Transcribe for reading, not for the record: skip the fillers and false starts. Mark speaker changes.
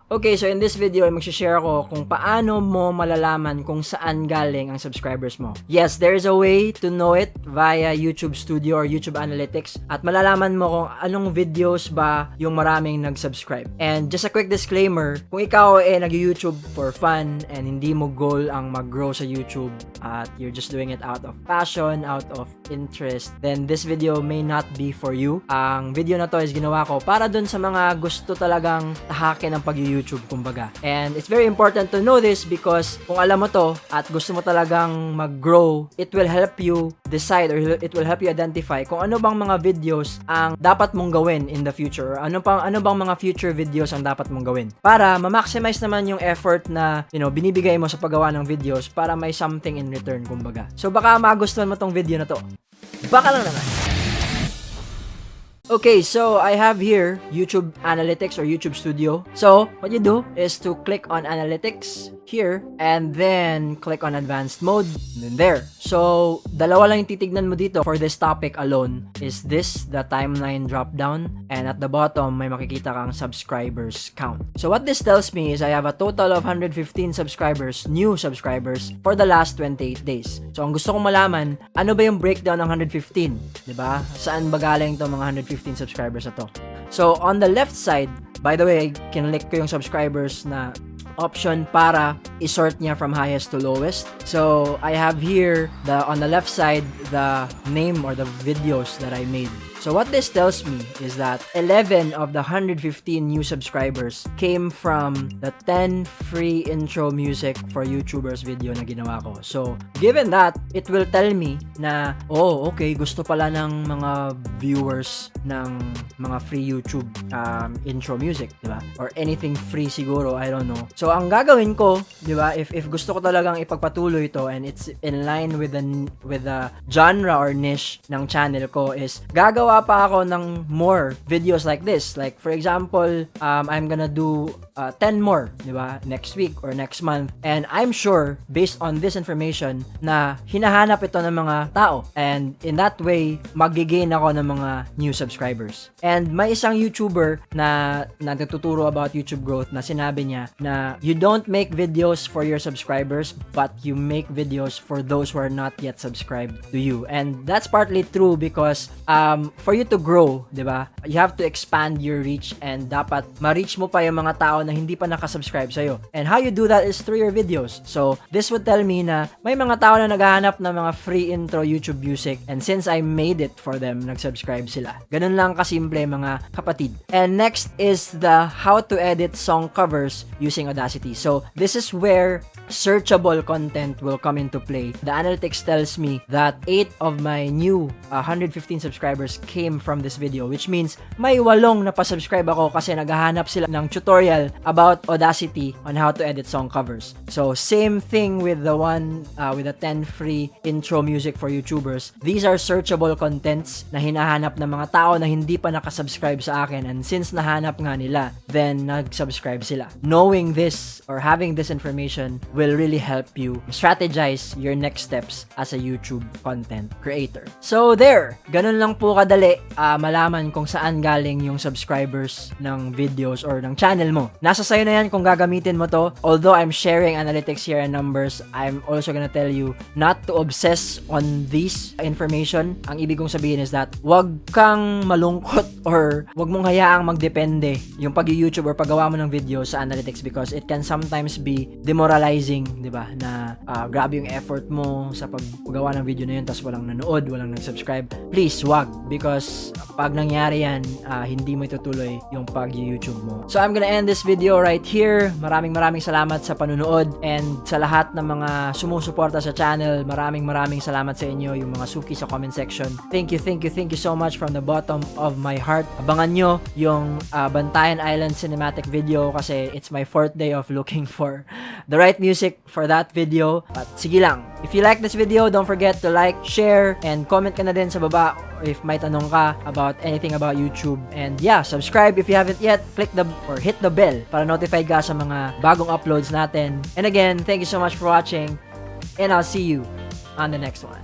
Speaker 1: Okay, so in this video ay mag-share ako kung paano mo malalaman kung saan galing ang subscribers mo. Yes, there is a way to know it via YouTube Studio or YouTube Analytics at malalaman mo kung anong videos ba yung maraming nag-subscribe. And just a quick disclaimer, kung ikaw ay nag-YouTube for fun and hindi mo goal ang mag-grow sa YouTube at you're just doing it out of passion, out of interest, then this video may not be for you. Ang video na to is ginawa ko para dun sa mga gusto talagang tahakin ang pag-YouTube, kumbaga. And it's very important to know this because kung alam mo to at gusto mo talagang mag-grow, it will help you decide or it will help you identify kung ano bang mga videos ang dapat mong gawin in the future or ano bang mga future videos ang dapat mong gawin para ma-maximize naman yung effort na binibigay mo sa paggawa ng videos para may something in return, kumbaga. So baka magustuhan mo tong video na to. Baka lang naman. Okay, so I have here YouTube Analytics or YouTube Studio. So what you do is to click on Analytics here and then click on Advanced Mode and then there. So dalawa lang yung titignan mo dito for this topic alone. Is this the timeline drop down, and at the bottom may makikita kang subscribers count. So what this tells me is I have a total of 115 subscribers, new subscribers for the last 28 days. So ang gusto kong malaman, ano ba yung breakdown ng 115, 'di ba? Saan ba galing tong mga 115 subscribers na to? So on the left side, by the way, kinlik ko yung subscribers na option para i-sort niya from highest to lowest. So I have here on the left side the name or the videos that I made. So what this tells me is that 11 of the 115 new subscribers came from the 10 free intro music for YouTubers video na ginawa ko. So given that, it will tell me na, oh, okay, gusto pala ng mga viewers ng mga free YouTube intro music, di ba? Or anything free siguro, I don't know. So ang gagawin ko, di ba, if gusto ko talagang ipagpatuloy ito and it's in line with the genre or niche ng channel ko, is gagawa pa ako ng more videos like this. Like for example, I'm gonna do 10 more, di ba, next week or next month. And I'm sure, based on this information, na hinahanap ito ng mga tao. And in that way, mag-gain ako ng mga new subscribers. And may isang YouTuber na nagtuturo about YouTube growth na sinabi niya na you don't make videos for your subscribers, but you make videos for those who are not yet subscribed to you. And that's partly true because for you to grow, di ba, you have to expand your reach and dapat ma-reach mo pa yung mga tao na hindi pa nakasubscribe sa'yo. And how you do that is through your videos. So, this would tell me na may mga tao na naghahanap ng mga free intro YouTube music, and since I made it for them, nag-subscribe sila. Ganun lang kasimple, mga kapatid. And next is the how to edit song covers using Audacity. So, this is where searchable content will come into play. The analytics tells me that 8 of my new 115 subscribers came from this video, which means may 8 na pa-subscribe ako kasi naghahanap sila ng tutorial about Audacity on how to edit song covers. So same thing with the one with the 10 free intro music for YouTubers. These are searchable contents na hinahanap ng mga tao na hindi pa nakasubscribe sa akin, and since nahanap nga nila, then nag-subscribe sila. Knowing this or having this information will really help you strategize your next steps as a YouTube content creator. So there, ganun lang po kadali malaman kung saan galing yung subscribers ng videos or ng channel mo. Nasa sayo na yan kung gagamitin mo to. Although I'm sharing analytics here and numbers, I'm also gonna tell you not to obsess on this information. Ang ibig kong sabihin is that wag kang malungkot or wag mong hayaang magdepende yung pag-YouTube or paggawa mo ng video sa analytics because it can sometimes be demoralizing, di ba? Na grabe yung effort mo sa paggawa ng video na yun tapos walang nanood, walang nag-subscribe. Please, wag, because pag nangyari yan, hindi mo itutuloy yung pag-YouTube mo. So I'm gonna end this video right here. Maraming salamat sa panunood, and sa lahat ng mga sumusuporta sa channel, maraming salamat sa inyo, yung mga suki sa comment section. Thank you so much from the bottom of my heart. Abangan nyo yung Bantayan Island cinematic video kasi it's my 4th day of looking for the right music for that video. But sige lang, if you like this video, don't forget to like, share, and comment ka na din sa baba if may tanong ka about anything about YouTube. And yeah, subscribe if you haven't yet. Click or hit the bell para notified ka sa mga bagong uploads natin. And again, thank you so much for watching, and I'll see you on the next one.